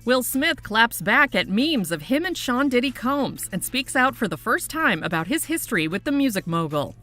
Will Smith claps back at memes of him and Sean Diddy Combs and speaks out for the first time about his history with the music mogul.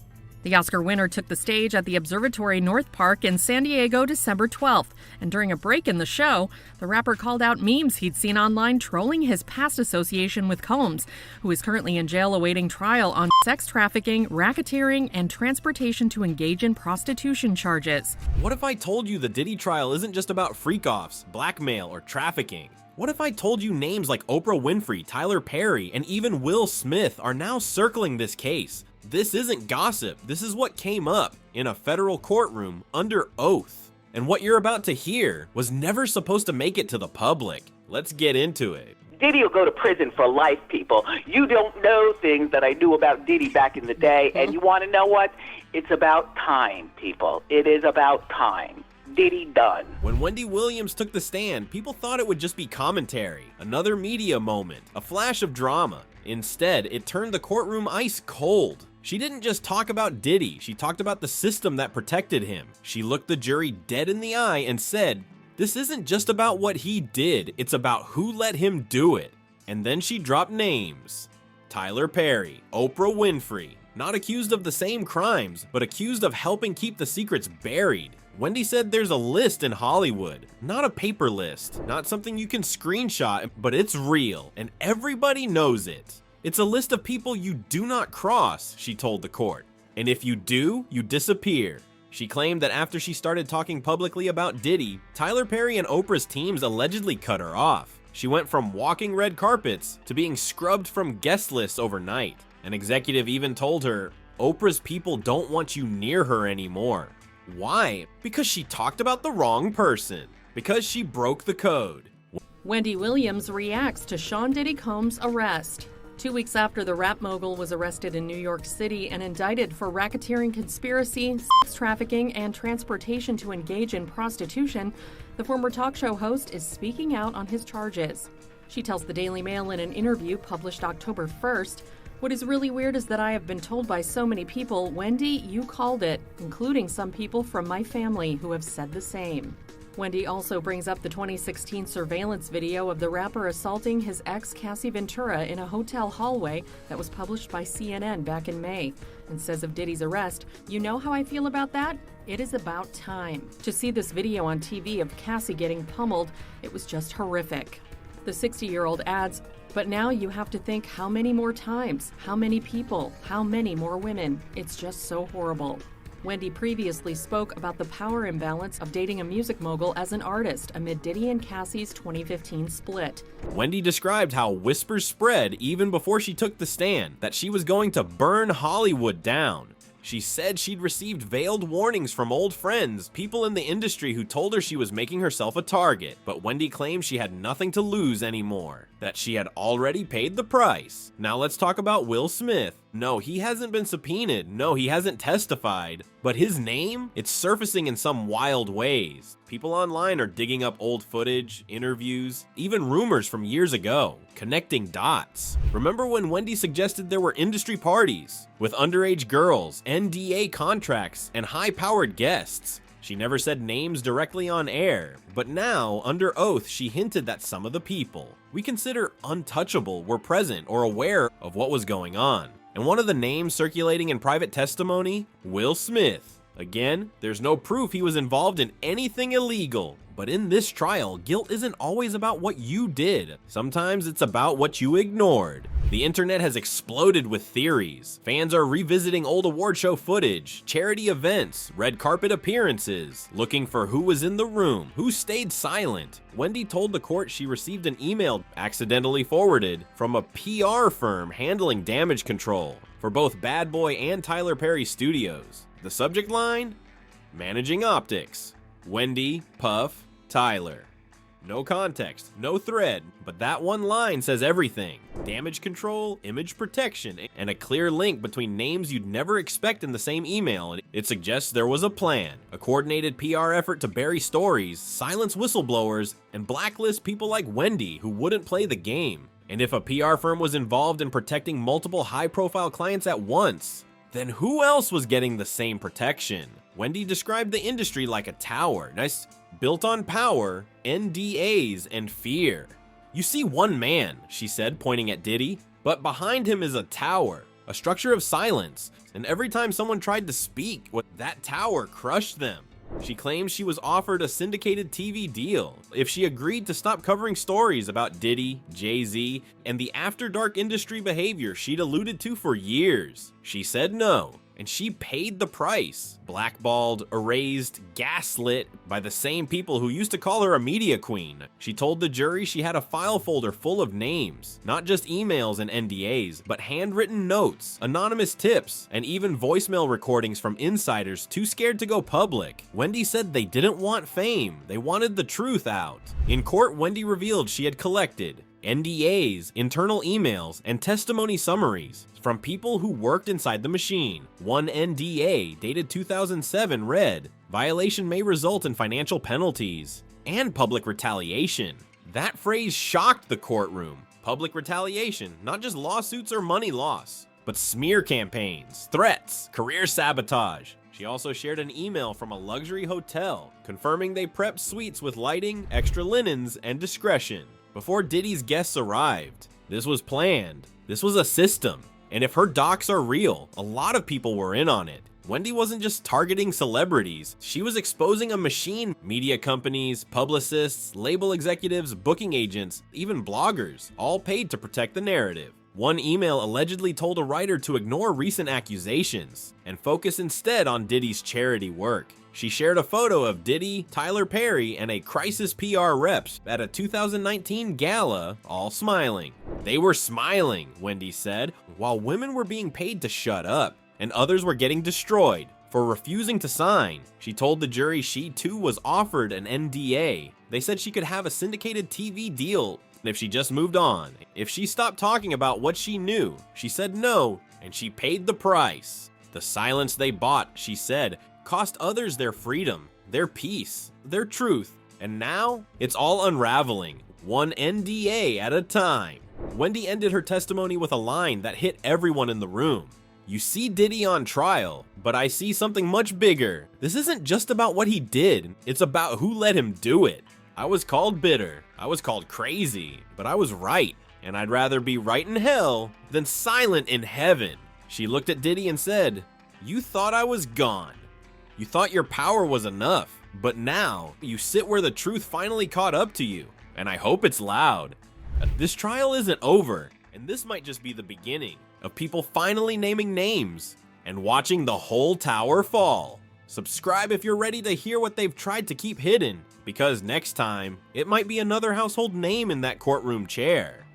The Oscar winner took the stage at the Observatory North Park in San Diego December 12th, and during a break in the show, the rapper called out memes he'd seen online trolling his past association with Combs, who is currently in jail awaiting trial on sex trafficking, racketeering, and transportation to engage in prostitution charges. What if I told you the Diddy trial isn't just about freak-offs, blackmail, or trafficking? What if I told you names like Oprah Winfrey, Tyler Perry, and even Will Smith are now circling this case? This isn't gossip. This is what came up in a federal courtroom under oath. And what you're about to hear was never supposed to make it to the public. Let's get into it. Diddy will go to prison for life, people. You don't know things that I knew about Diddy back in the day, and you want to know what? It's about time, people. It is about time. Diddy done. When Wendy Williams took the stand, people thought it would just be commentary, another media moment, a flash of drama. Instead, it turned the courtroom ice cold. She didn't just talk about Diddy, she talked about the system that protected him. She looked the jury dead in the eye and said, "This isn't just about what he did, it's about who let him do it." And then she dropped names. Tyler Perry, Oprah Winfrey, not accused of the same crimes, but accused of helping keep the secrets buried. Wendy said there's a list in Hollywood, not a paper list, not something you can screenshot, but it's real, and everybody knows it. It's a list of people you do not cross, she told the court. And if you do, you disappear. She claimed that after she started talking publicly about Diddy, Tyler Perry and Oprah's teams allegedly cut her off. She went from walking red carpets to being scrubbed from guest lists overnight. An executive even told her, Oprah's people don't want you near her anymore. Why? Because she talked about the wrong person. Because she broke the code. Wendy Williams reacts to Sean Diddy Combs' arrest. 2 weeks after the rap mogul was arrested in New York City and indicted for racketeering conspiracy, sex trafficking, and transportation to engage in prostitution, the former talk show host is speaking out on his charges. She tells the Daily Mail in an interview published October 1st, "What is really weird is that I have been told by so many people, 'Wendy, you called it,' including some people from my family who have said the same." Wendy also brings up the 2016 surveillance video of the rapper assaulting his ex Cassie Ventura in a hotel hallway that was published by CNN back in May, and says of Diddy's arrest, "You know how I feel about that? It is about time." To see this video on TV of Cassie getting pummeled, it was just horrific. The 60-year-old adds, "But now you have to think how many more times, how many people, how many more women. It's just so horrible." Wendy previously spoke about the power imbalance of dating a music mogul as an artist amid Diddy and Cassie's 2015 split. Wendy described how whispers spread even before she took the stand, that she was going to burn Hollywood down. She said she'd received veiled warnings from old friends, people in the industry who told her she was making herself a target, but Wendy claimed she had nothing to lose anymore, that she had already paid the price. Now let's talk about Will Smith. No, he hasn't been subpoenaed. No, he hasn't testified. But his name? It's surfacing in some wild ways. People online are digging up old footage, interviews, even rumors from years ago, connecting dots. Remember when Wendy suggested there were industry parties with underage girls, NDA contracts, and high-powered guests? She never said names directly on air, but now, under oath, she hinted that some of the people we consider untouchable were present or aware of what was going on. And one of the names circulating in private testimony? Will Smith. Again, there's no proof he was involved in anything illegal. But in this trial, guilt isn't always about what you did. Sometimes it's about what you ignored. The internet has exploded with theories. Fans are revisiting old award show footage, charity events, red carpet appearances, looking for who was in the room, who stayed silent. Wendy told the court she received an email accidentally forwarded from a PR firm handling damage control for both Bad Boy and Tyler Perry Studios. The subject line? Managing optics. Wendy, Puff, Tyler. No context, no thread, but that one line says everything. Damage control, image protection, and a clear link between names you'd never expect in the same email. It suggests there was a plan, a coordinated PR effort to bury stories, silence whistleblowers, and blacklist people like Wendy who wouldn't play the game. And if a PR firm was involved in protecting multiple high-profile clients at once, then who else was getting the same protection? Wendy described the industry like a tower, built on power, NDAs, and fear. "You see one man," she said, pointing at Diddy, "but behind him is a tower, a structure of silence, and every time someone tried to speak, that tower crushed them." She claims she was offered a syndicated TV deal if she agreed to stop covering stories about Diddy, Jay-Z, and the after-dark industry behavior she'd alluded to for years. She said no, and she paid the price. Blackballed, erased, gaslit by the same people who used to call her a media queen. She told the jury she had a file folder full of names, not just emails and NDAs, but handwritten notes, anonymous tips, and even voicemail recordings from insiders too scared to go public. Wendy said they didn't want fame, they wanted the truth out. In court, Wendy revealed she had collected NDAs, internal emails, and testimony summaries from people who worked inside the machine. One NDA, dated 2007, read, "Violation may result in financial penalties and public retaliation." That phrase shocked the courtroom. Public retaliation, not just lawsuits or money loss, but smear campaigns, threats, career sabotage. She also shared an email from a luxury hotel confirming they prepped suites with lighting, extra linens, and discretion before Diddy's guests arrived. This was planned. This was a system. And if her docs are real, a lot of people were in on it. Wendy wasn't just targeting celebrities, she was exposing a machine. Media companies, publicists, label executives, booking agents, even bloggers, all paid to protect the narrative. One email allegedly told a writer to ignore recent accusations and focus instead on Diddy's charity work. She shared a photo of Diddy, Tyler Perry, and a crisis PR reps at a 2019 gala, all smiling. They were smiling, Wendy said, while women were being paid to shut up, and others were getting destroyed for refusing to sign. She told the jury she too was offered an NDA. They said she could have a syndicated TV deal if she just moved on. If she stopped talking about what she knew, she said no, and she paid the price. The silence they bought, she said, cost others their freedom, their peace, their truth, and now it's all unraveling, one NDA at a time. Wendy ended her testimony with a line that hit everyone in the room. "You see Diddy on trial, but I see something much bigger. This isn't just about what he did, it's about who let him do it. I was called bitter, I was called crazy, but I was right, and I'd rather be right in hell than silent in heaven." She looked at Diddy and said, "You thought I was gone. You thought your power was enough, but now you sit where the truth finally caught up to you, and I hope it's loud." This trial isn't over, and this might just be the beginning of people finally naming names and watching the whole tower fall. Subscribe if you're ready to hear what they've tried to keep hidden, because next time, it might be another household name in that courtroom chair.